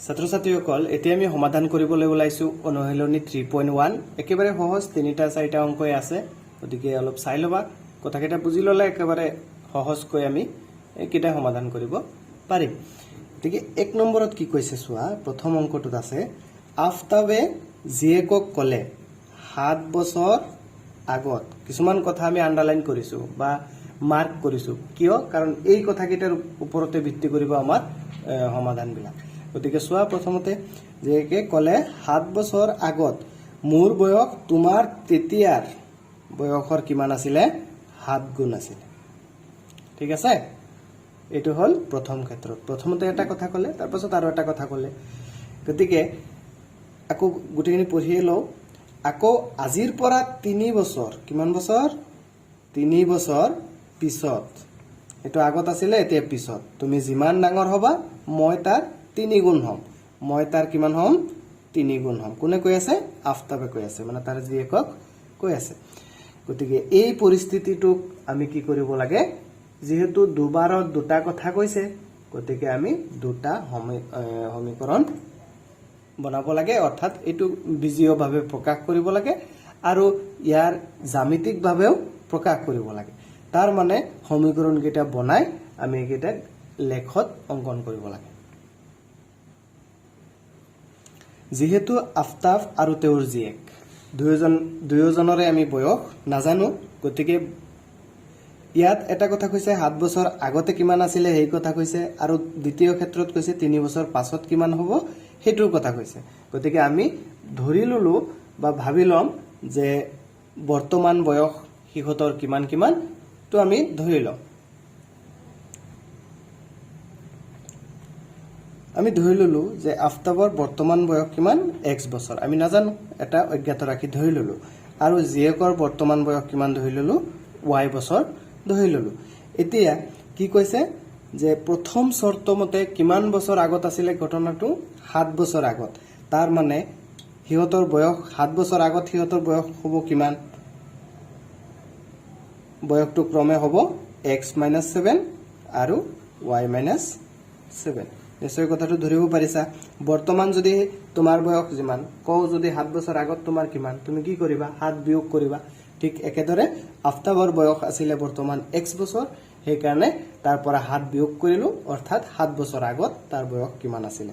ছাত্ৰ ছাত্ৰীসকল এতিয়া আমি সমাধান কৰিবলৈ ওলাইছো অনুশীলনী 3.1 একেবাৰে সহজ 3টা 4টা অংকই আছে গতিকে অলপ চাই লবা কথাকেইটা বুজি ললে একেবাৰে সহজকৈ আমি এইকেইটা সমাধান কৰিব পাৰিম গতিকে 1 নম্বৰত কি কৈছে চোৱা প্ৰথম অংকটোত আছে আফতাবে জিয়েকক কলে 7 বছৰ আগত কিছুমান কথা আমি আন্ডাৰলাইন কৰিছো বা মাৰ্ক কৰিছো কিয় কাৰণ এই কথাকেইটাৰ ওপৰতে ভিত্তি কৰিব আমাৰ সমাধানবিলাক গতিকে সোয়া প্ৰথমতে যে কে কলে 7 বছৰ আগত মোৰ বয়স তোমাৰ তেতিয়াৰ বয়সৰ কিমান আছিল 7 গুণ আছিল ঠিক আছে এটো হল প্ৰথম ক্ষেত্ৰত প্ৰথমতে এটা কথা কলে তাৰ পাছত আৰু এটা কথা কলে গতিকে আকো গুটেখিনি পঢ়িয়ে লও আকো আজিৰ পৰা 3 বছৰ কিমান বছৰ 3 বছৰ পিছত এটো আগত আছিল এতিয়া পিছত তুমি যিমান ডাঙৰ হবা মই তাৰ 3 গুণ হম মই তাৰ কিমান হম 3 গুণ হম কোনে কৈ আছে আফতাবে কৈ আছে মানে তাৰ জিয়েকক কৈ আছে গতিকে এই পৰিস্থিতিটোক আমি কি কৰিব লাগে যেহেতু দুবাৰত দুটা কথা কৈছে গতিকে আমি দুটা সমীকৰণ বনাব লাগে অৰ্থাৎ এটো বিজীয়ভাৱে প্ৰকাশ কৰিব লাগে আৰু ইয়াৰ জ্যামিতিকভাৱেও প্ৰকাশ কৰিব লাগে তাৰ মানে সমীকৰণ কেইটা বনাই আমি একেটা লেখত অঙ্কন কৰিব লাগে যেহেতু আফতাব আৰু তেওঁৰ জিয়েক দুয়োজনৰে আমি বয়স নাজানো গতিকে ইয়াত এটা কথা কৈছে 7 বছৰ আগতে কিমান আছিল এই কথা কৈছে আৰু দ্বিতীয় ক্ষেত্ৰত কৈছে 3 বছৰ পাছত কিমান হ'ব হেতুৰ কথা কৈছে গতিকে আমি ধৰি ললো বা ভাবি লম যে বৰ্তমান বয়স হিহতৰ কিমান কিমান তো আমি ধৰি লম আমি ধৰি ললো যে আফতাবৰ বৰ্তমান বয়স কিমান x বছৰ আমি নাজানো এটা অজ্ঞাত ৰাখি ধৰি ললো আৰু জিয়েকৰ বৰ্তমান বয়স কিমান ধৰি ললো y বছৰ ধৰি ললো এতিয়া কি কৈছে যে প্ৰথম শৰ্ত মতে কিমান বছৰ আগত আছিল ঘটনাটো 7 বছৰ আগত তাৰ মানে হিহতৰ বয়স 7 বছৰ আগত হিহতৰ বয়স হ'ব কিমান বয়সটো ক্ৰমে হ'ব x - 7 আৰু y - 7 নিশ্চয় কথাটো ধৰিব পাৰিছা বৰ্তমান যদি তোমাৰ বয়স যিমান কও যদি 7 বছৰ আগত তোমাৰ কিমান তুমি কি কৰিবা 7 বিয়োগ কৰিবা ঠিক একেদৰে আফতাবৰ বয়স আছিল বৰ্তমান x বছৰ সেই কাৰণে তাৰ পৰা 7 বিয়োগ কৰিলো অৰ্থাৎ 7 বছৰ আগত তাৰ বয়স কিমান আছিল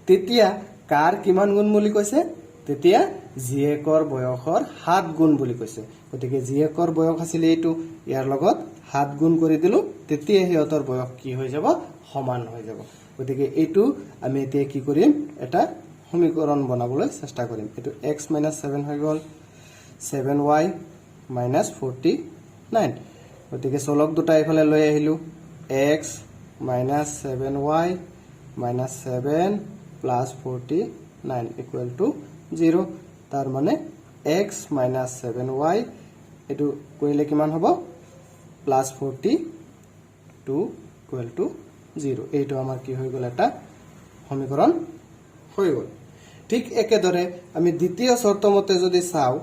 তেতিয়া কাৰ কিমান গুণ বুলি কৈছে তেতিয়া জিয়েকৰ বয়সৰ 7 গুণ বুলি কৈছে গতিকে জিয়েকৰ বয়স আছিল এইটো ইয়াৰ লগত 7 গুণ কৰি দিলো তেতিয়া হিয়তৰ বয়স কি হৈ যাব সমান হৈ যাব গতিকে এইটো আমি এতিয়া কি কৰিম এটা সমীকৰণ বনাবলৈ চেষ্টা কৰিম এটো x - 7 হৈ গল 7y - 49 গতিকে চলক দুটা ইফালে লৈ আহিলো x - 7y - 7 + 49 = 0 তাৰ মানে x - 7y এটো কৰিলে কিমান হ'ব +42 = 0 এইটো আমাৰ কি হৈ গল এটা সমীকৰণ হৈ গল ঠিক একেদৰে আমি দ্বিতীয় শৰ্ত মতে যদি চাও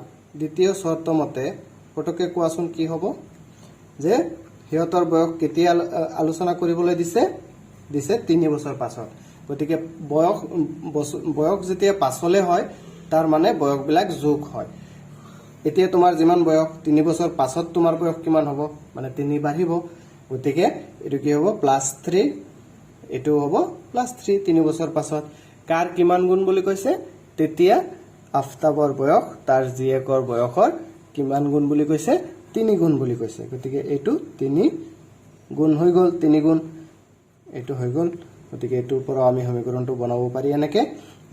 দ্বিতীয় শৰ্ত মতে ফটকে কোৱাচোন কি হ'ব যে হিয়তৰ বয়স কেতিয়া আলোচনা কৰিবলৈ দিছে 3 বছৰ পাছত গতিকে বয়স যেতিয়া পাছলে হয় তাৰ মানে বয়সবিলাক যোগ হয় এতিয়া তোমাৰ যিমান বয়স 3 বছৰ পাছত তোমাৰ বয়স কিমান হ'ব মানে 3 বাঢ়িব গতিকে এটো কি হ'ব +3 এটো হ'ব +3 3 বছৰ পাছত কাৰ কিমান গুণ বুলি কৈছে তেতিয়া আফতাবৰ বয়স তাৰ জিয়েকৰ বয়সৰ কিমান গুণ বুলি কৈছে 3 গুণ বুলি কৈছে গতিকে এটো 3 গুণ হৈ গল 3 গুণ এটো হৈ গল গতিকে এটোৰ পৰা আমি সমীকৰণটো বনাব পাৰি এনেকে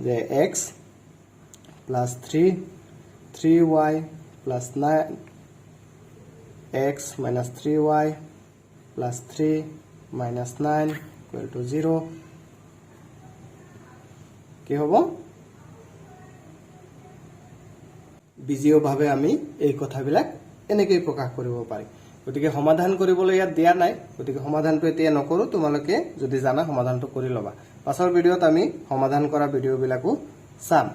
যে x + 3 3y + 9 x - 3y + 3 - 9 = 0 কি হ'ব বিজীয়ভাৱে আমি এই কথাবিলাক এনেকৈ প্ৰকাশ কৰিব পাৰি গতিকে সমাধান কৰিবলৈ ইয়াত দিয়া নাই গতিকে সমাধানটো এতিয়া নকৰো তোমালোকে যদি জানা সমাধানটো কৰি লবা পাছৰ ভিডিঅত আমি সমাধান কৰা ভিডিঅবিলাকো চাম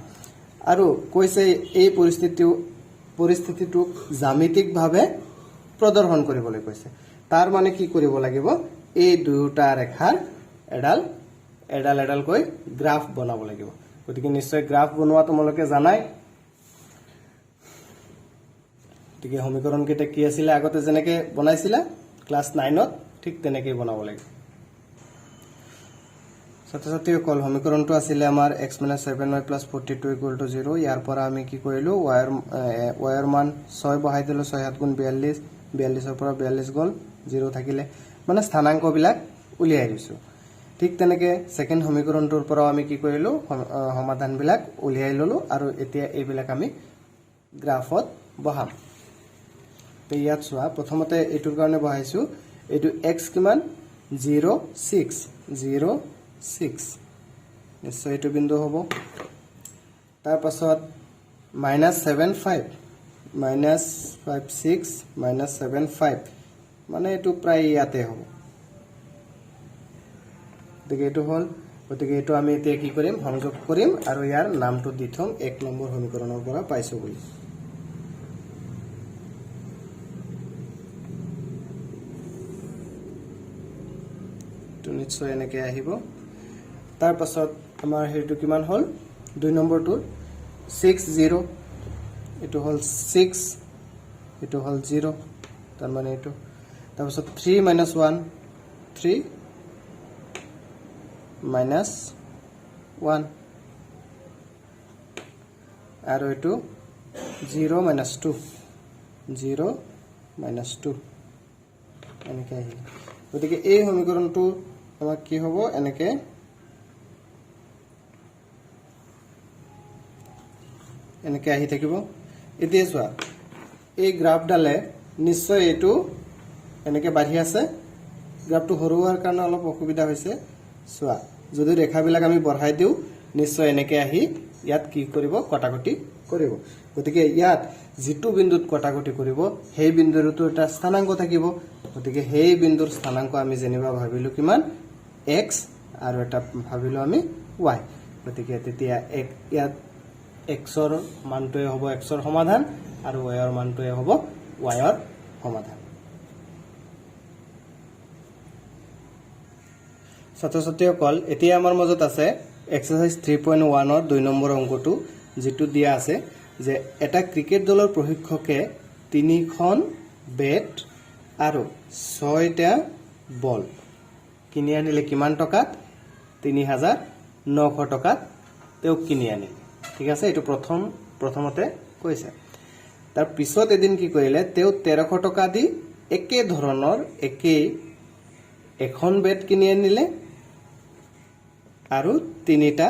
আৰু কৈছে এই পৰিস্থিতিটোক জ্যামিতিকভাৱে প্ৰদৰ্শন কৰিবলৈ কৈছে তাৰ মানে কি কৰিব লাগিব এই দুটা ৰেখাৰ এডাল এডাল এডালকৈ গ্ৰাফ বনাব লাগিব গতিকে নিশ্চয় গ্ৰাফ বনোৱা তোমালোকে জানাই গতিকে সমীকৰণ কেইটা কি আছিল আগতে যেনেকৈ বনাইছিলা ক্লাস 9ত ঠিক তেনেকৈ বনাব লাগিব ছাত্ৰ-ছাত্ৰীসকল সমীকৰণটো আছিল আমাৰ x - 7y + 42 = 0 ইয়াৰ পৰা আমি কি কৰিলো y ৰ মান 6 বহাই দিলো 6 7 * 42 42 ৰ পৰা 42 গল 0 থাকিলে মানে স্থানাংক বিলাক উলিয়াই দিছো ঠিক তেনেকৈ সেকেন্ড সমীকৰণটোৰ পৰা আমি কি কৰিলো সমাধান বিলাক উলিয়াই ললো আৰু এতিয়া এই বিলাক আমি গ্ৰাফত বহাম তো ইয়াত চোৱা প্ৰথমতে এইটোৰ কাৰণে বহাইছো এইটো x কিমান 0 6 0 6 নিশ্চয় এইটো বিন্দু হ'ব তাৰ পাছত -7 5 -5 6 -7 5 মানে এইটো প্ৰায় ইয়াতে হ'ব গতিকে এইটো হ'ল গতিকে এইটো আমি এতিয়া কি কৰিম সংযোগ কৰিম আৰু ইয়াৰ নামটো দি থম 1 নম্বৰ সমীকৰণৰ পৰা পাইছো বুলি তো নিশ্চয় এনেকৈ আহিব তাৰ পাছত আমাৰ হেৰিটো কিমান হ'ল 2 নম্বৰটো 6 0 এটো হল 6 এটো হল 0 তাৰ মানে এটো তাৰ পাছত 3 - 1 3 - 1 আৰু এটো 0 - 2 0 - 2 এনেকৈ আহিল গতিকে এই সমীকৰণটো আমাৰ কি হ'ব এনেকৈ এনেকৈ আহি থাকিব এতিয়া চোৱা এই গ্ৰাফডালে নিশ্চয় এটো এনেকৈ বাঢ়ি আছে গ্ৰাফটো হৰুৱাৰ কাৰণে অলপ অসুবিধা হৈছে চোৱা যদি ৰেখাবিলাক আমি বঢ়াই দিও নিশ্চয় এনেকৈ আহি ইয়াত কি কৰিব কটাকটি কৰিব গতিকে ইয়াত যেটো বিন্দুত কটাকটি কৰিব সেই বিন্দুৰটো এটা স্থানাংক থাকিব গতিকে সেই বিন্দুৰ স্থানাংক আমি জেনিবা ভাবিলো কিমান x আৰু এটা ভাবিলো আমি y গতিকে তেতিয়া ইয়াত x ৰ মানটোৱে হ'ব x ৰ সমাধান আৰু y ৰ মানটোৱে হ'ব y ৰ সমাধান ছাত্ৰ-ছাত্ৰীসকল এতিয়া আমাৰ মাজত আছে এক্সাৰসাইজ 3.1 ৰ 2 নম্বৰ অংকটো যেটো দিয়া আছে যে এটা ক্ৰিকেট দলৰ প্ৰশিক্ষকে 3খন বেট আৰু 6টা বল কিনি আনিলে কিমান টকাত 3900 টকাত তেও কিনি আনিলে ঠিক আছে এটো প্ৰথমতে কৈছে তাৰ পিছত এদিন কি কৰিলে তেও 1300 টকা দি একে ধৰণৰ এখন বেট কিনি আনিলে আৰু 3টা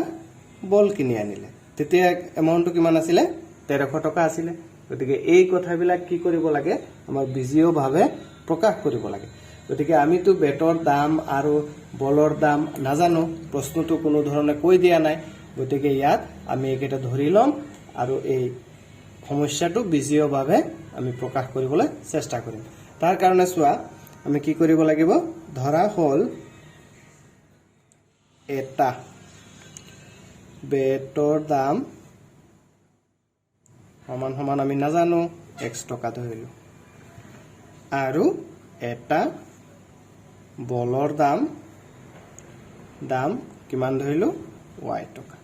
বল কিনি আনিলে তেতিয়া এমাউন্টটো কিমান আছিল 1300 টকা আছিল গতিকে এই কথাবিলাক কি কৰিব লাগে আমাৰ বিজিও ভাবে প্ৰকাশ কৰিব লাগে গতিকে আমিতো বেটৰ দাম আৰু বলৰ দাম নাজানো প্ৰশ্নটো কোনো ধৰণে কৈ দিয়া নাই গতিকে ইয়াত আমি একেটা ধৰি লম আৰু এই সমস্যাটো বিজিও ভাবে আমি প্ৰকাশ কৰিবলৈ চেষ্টা কৰিম তাৰ কাৰণে চোৱা আমি কি কৰিব লাগিব ধৰা হল এটা বেটৰ দাম সমান আমি নাজানো x টকা ধৰিলো আৰু এটা বলৰ দাম কিমান ধৰিলো y টকা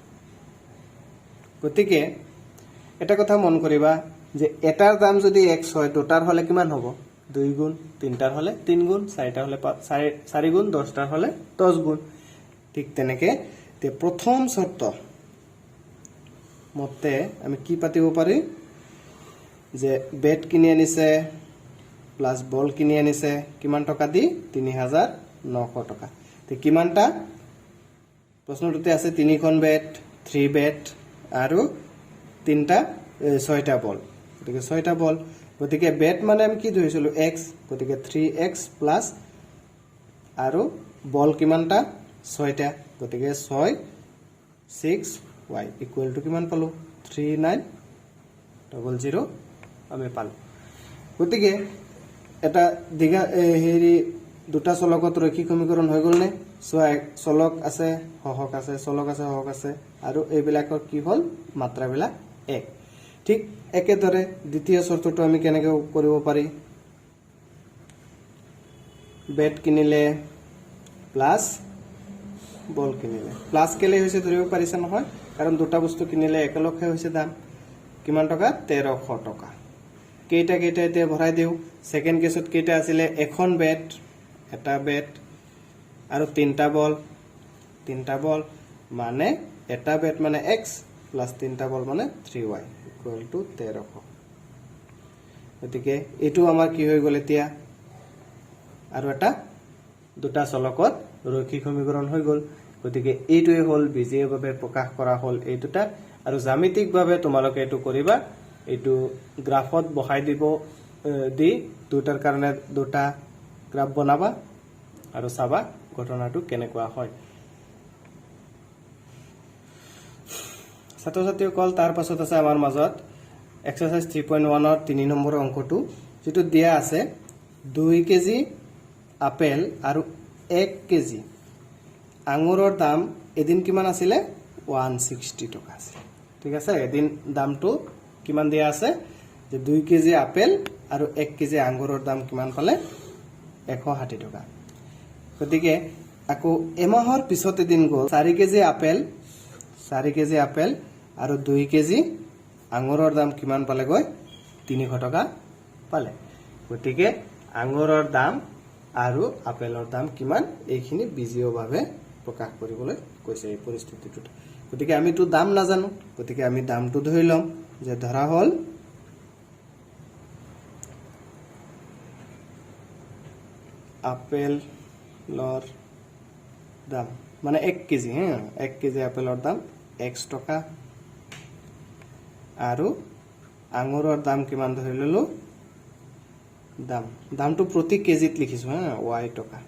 গতিকে এটা কথা মন কৰিবা যে এটাৰ দাম যদি x হয় দুটাৰ হলে কিমান হ'ব 2 গুণ তিনটাৰ হলে 3 গুণ চাৰিটাৰ হলে 4 গুণ 10টাৰ হলে 10 গুণ ঠিক তেনেকে তে প্ৰথম শৰ্ত মতে আমি কি পাতিব পাৰি যে বেট কিনি আনিছে প্লাস বল কিনি আনিছে কিমান টকা দি 3900 টকা তে কিমানটা প্ৰশ্নটোতে আছে 3খন বেট 3 বেট আৰু 6টা বল গতিকে 6টা বল গতিকে বেট মানে আমি কি ধৰিছিলো x গতিকে 3x প্লাস আৰু বল কিমানটা 6টা গতিকে 6 6y ইকুয়াল টু কিমান পালো 3900 আমি পালো গতিকে এটা দিগা হেৰি দুটা চলকত ৰৈখিক সমীকৰণ হৈ গল নে সোয়া চলক আছে হহক আছে চলক আছে হহক আছে আৰু এইবিলাকৰ কি হল মাত্ৰাবিলাক এক ঠিক একেদৰে দ্বিতীয় শৰ্তটো আমি কেনেকৈ কৰিব পাৰি বেট কিনিলে প্লাস বল কিনিলে প্লাস কেলে হৈছে ধৰিব পাৰিছে নহয় কাৰণ দুটা বস্তু কিনিলে একেলগে হৈছে দাম কিমান টকা 1300 টকা কেইটা এতিয়া ভৰাই দিও সেকেন্ড কেছত কেইটা আছিল এখন বেট এটা বেট আৰু তিনটা বল মানে এটা বেট মানে x প্লাস তিনটা বল মানে 3y ইকুয়াল টু 1300 গতিকে এটো আমাৰ কি হৈ গ'ল এতিয়া আৰু এটা দুটা চলকত ৰৈখিক সমীকৰণ হৈ গ'ল গতিকে এইটোৱে হল বিজয়ীৰ বাবে প্ৰকাশ কৰা হল এই দুটা আৰু জ্যামিতিকভাৱে তোমালোকে এটো কৰিবা এটো গ্ৰাফত বহাই দিব দি দুটাৰ কাৰণে দুটা গ্ৰাফ বনাবা আৰু চাবা ঘটনাটো কেনেকুৱা হয় ছাত্ৰ-ছাত্ৰীসকল তাৰ পাছত আছে আমাৰ মাজত এক্সাৰসাইজ 3.1 ৰ 3 নম্বৰ অংকটো যেটো দিয়া আছে 2 কেজি আপেল আৰু 1 কেজি আঙুৰৰ দাম এদিন কিমান আছিল 160 টকা আছিল ঠিক আছে এদিন দামটো কিমান দিয়া আছে যে 2 কেজি আপেল আৰু 1 কেজি আঙুৰৰ দাম কিমান পালে 160 টকা গতিকে আকৌ এমাহৰ পিছতে দিন গ'ল 4 কেজি আপেল আৰু 2 কেজি আঙুৰৰ দাম কিমান পালে গৈ 300 টকা পালে গতিকে আঙুৰৰ দাম আৰু আপেলৰ দাম কিমান এইখিনি বিজয়ীভাৱে প্ৰকাশ কৰিবলৈ কৈছে এই পৰিস্থিতিটোত গতিকে আমিটো দাম নাজানো গতিকে আমি দামটো ধৰি লম যে ধৰা হল আপেলৰ দাম মানে 1 কেজি 1 কেজি আপেলৰ দাম x টকা আৰু আঙুৰৰ দাম কিমান ধৰি ললো দামটো প্ৰতি কেজিত লিখিছো y টকা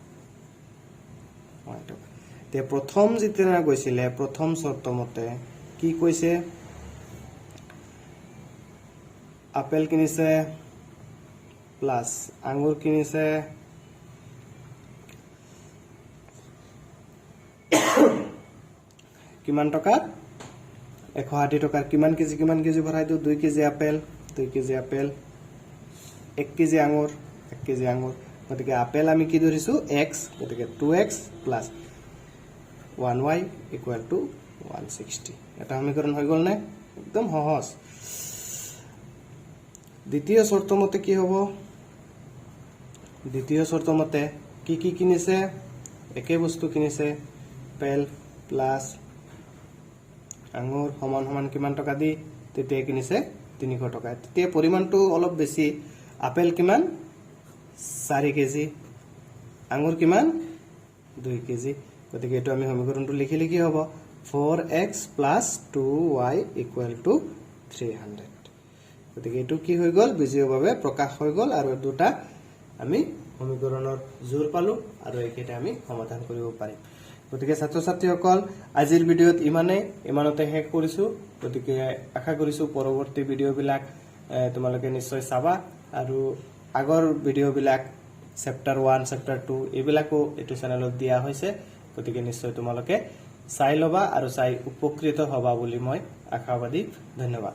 তে প্ৰথম যেতিয়া গৈছিলে প্ৰথম শৰ্ত মতে কি কৈছে আপেল কিনিছে প্লাস আঙুৰ কিনিছে কিমান টকা 160 টকা কিমান কেজি ভৰাই দিও 2 কেজি আপেল 1 কেজি আঙুৰ গতিকে আপেল আমি কি ধৰিছো x গতিকে 2x plus 1y equal to 160 এটা সমীকৰণ হৈ গ'ল নে একদম সহজ দ্বিতীয় শর্ত মতে কি হ'ব দ্বিতীয় শর্ত মতে কি কিনিছে একে বস্তু কিনিছে আপেল প্লাস আঙুৰ সমান কিমান টকা দি তেতিয়া কিনিছে 300 টকা তেতিয়া পৰিমাণটো অলপ বেছি আপেল কিমান 4 কেজি আঙুৰ কিমান 2 কেজি গতিকে এটো আমি সমীকৰণটো লিখিলে কি হ'ব 4x + 2y = 300 গতিকে এটো কি হৈ গ'ল বিজয়ীভাৱে প্ৰকাশ হৈ গ'ল আৰু দুটা আমি সমীকৰণৰ জোৰ পালো আৰু এইকেইটা আমি সমাধান কৰিব পাৰিম গতিকে ছাত্ৰ-ছাত্ৰীসকল আজিৰ ভিডিঅ'ত ইমানতে শেষ কৰিছো গতিকে আশা কৰিছো পৰৱৰ্তী ভিডিঅ'বিলাক তোমালোকে নিশ্চয় চাবা আৰু আগৰ ভিডিঅ'বিলাক চেপ্টাৰ 1 চেপ্টাৰ 2 এইবিলাকো এটো চেনেলত দিয়া হৈছে গতিকে নিশ্চয় তোমালোকে চাই লবা আৰু চাই উপকৃত হবা বুলি মই আশাবাদী ধন্যবাদ